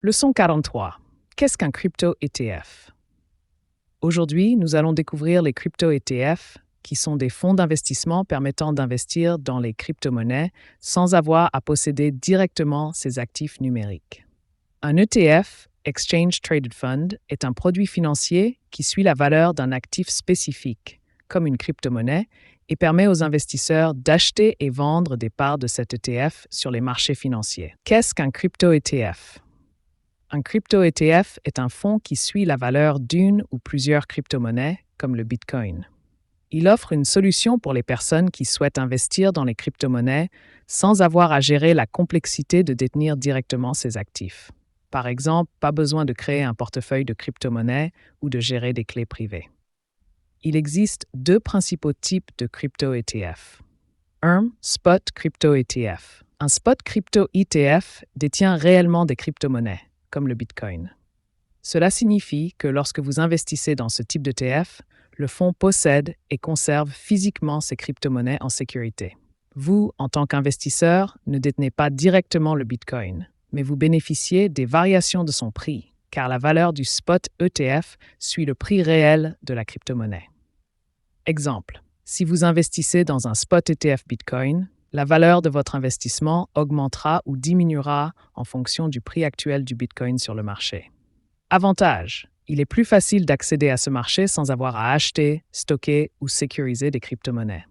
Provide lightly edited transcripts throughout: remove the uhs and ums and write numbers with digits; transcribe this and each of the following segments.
Leçon 43. Qu'est-ce qu'un crypto-ETF? Aujourd'hui, nous allons découvrir les crypto-ETF, qui sont des fonds d'investissement permettant d'investir dans les crypto-monnaies sans avoir à posséder directement ces actifs numériques. Un ETF, Exchange Traded Fund, est un produit financier qui suit la valeur d'un actif spécifique, comme une crypto-monnaie, et permet aux investisseurs d'acheter et vendre des parts de cet ETF sur les marchés financiers. Qu'est-ce qu'un crypto-ETF? Un crypto-ETF est un fonds qui suit la valeur d'une ou plusieurs crypto-monnaies, comme le Bitcoin. Il offre une solution pour les personnes qui souhaitent investir dans les crypto-monnaies sans avoir à gérer la complexité de détenir directement ces actifs. Par exemple, pas besoin de créer un portefeuille de crypto-monnaies ou de gérer des clés privées. Il existe deux principaux types de crypto-ETF. Un Spot Crypto ETF. Un Spot Crypto ETF détient réellement des crypto-monnaies, comme le Bitcoin. Cela signifie que lorsque vous investissez dans ce type d'ETF, le fonds possède et conserve physiquement ces crypto-monnaies en sécurité. Vous, en tant qu'investisseur, ne détenez pas directement le Bitcoin, mais vous bénéficiez des variations de son prix, car la valeur du spot ETF suit le prix réel de la crypto-monnaie. Exemple, si vous investissez dans un spot ETF Bitcoin, la valeur de votre investissement augmentera ou diminuera en fonction du prix actuel du Bitcoin sur le marché. Avantage, il est plus facile d'accéder à ce marché sans avoir à acheter, stocker ou sécuriser des crypto-monnaies.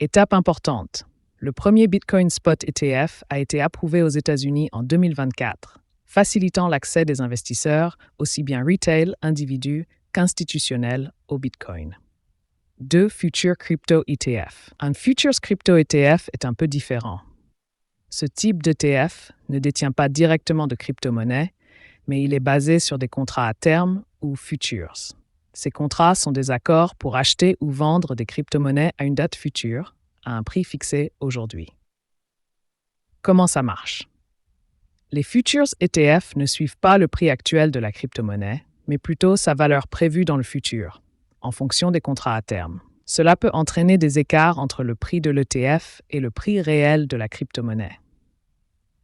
Étape importante, le premier Bitcoin Spot ETF a été approuvé aux États-Unis en 2024, facilitant l'accès des investisseurs, aussi bien retail, individus qu'institutionnels, au Bitcoin. 2 Future Crypto ETF. Un Futures Crypto ETF est un peu différent. Ce type d'ETF ne détient pas directement de crypto-monnaies, mais il est basé sur des contrats à terme ou futures. Ces contrats sont des accords pour acheter ou vendre des crypto-monnaies à une date future, à un prix fixé aujourd'hui. Comment ça marche? Les Futures ETF ne suivent pas le prix actuel de la crypto-monnaie, mais plutôt sa valeur prévue dans le futur, en fonction des contrats à terme. Cela peut entraîner des écarts entre le prix de l'ETF et le prix réel de la crypto-monnaie.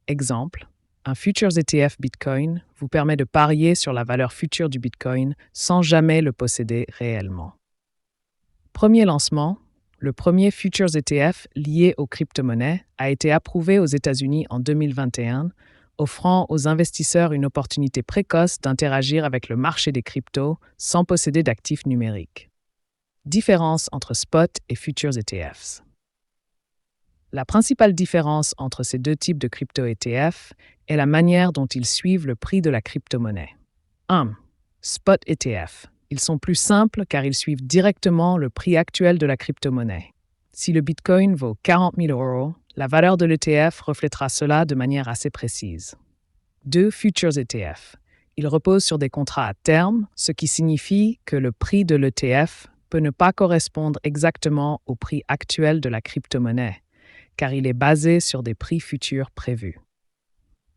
Exemple, un Futures ETF Bitcoin vous permet de parier sur la valeur future du Bitcoin sans jamais le posséder réellement. Premier lancement, le premier Futures ETF lié aux crypto-monnaies a été approuvé aux États-Unis en 2021, offrant aux investisseurs une opportunité précoce d'interagir avec le marché des cryptos sans posséder d'actifs numériques. Différence entre spot et futures ETFs. La principale différence entre ces deux types de crypto-ETF est la manière dont ils suivent le prix de la crypto-monnaie. 1. Spot ETF. Ils sont plus simples car ils suivent directement le prix actuel de la crypto-monnaie. Si le Bitcoin vaut 40 000 €, la valeur de l'ETF reflètera cela de manière assez précise. 2 Futures ETF. Ils reposent sur des contrats à terme, ce qui signifie que le prix de l'ETF peut ne pas correspondre exactement au prix actuel de la crypto-monnaie, car il est basé sur des prix futurs prévus.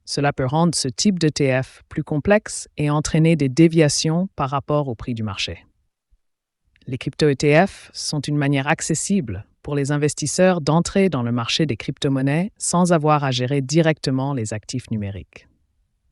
Cela peut rendre ce type d'ETF plus complexe et entraîner des déviations par rapport au prix du marché. Les crypto-ETF sont une manière accessible pour les investisseurs d'entrer dans le marché des crypto-monnaies sans avoir à gérer directement les actifs numériques.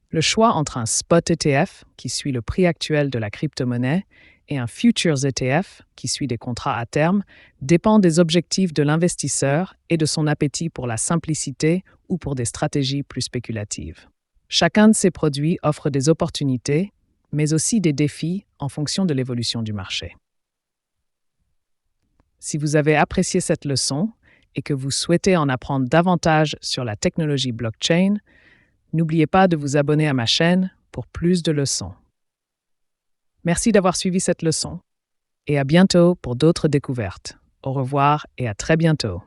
Le choix entre un spot ETF, qui suit le prix actuel de la crypto-monnaie, et un Futures ETF, qui suit des contrats à terme, dépend des objectifs de l'investisseur et de son appétit pour la simplicité ou pour des stratégies plus spéculatives. Chacun de ces produits offre des opportunités, mais aussi des défis en fonction de l'évolution du marché. Si vous avez apprécié cette leçon et que vous souhaitez en apprendre davantage sur la technologie blockchain, n'oubliez pas de vous abonner à ma chaîne pour plus de leçons. Merci d'avoir suivi cette leçon et à bientôt pour d'autres découvertes. Au revoir et à très bientôt.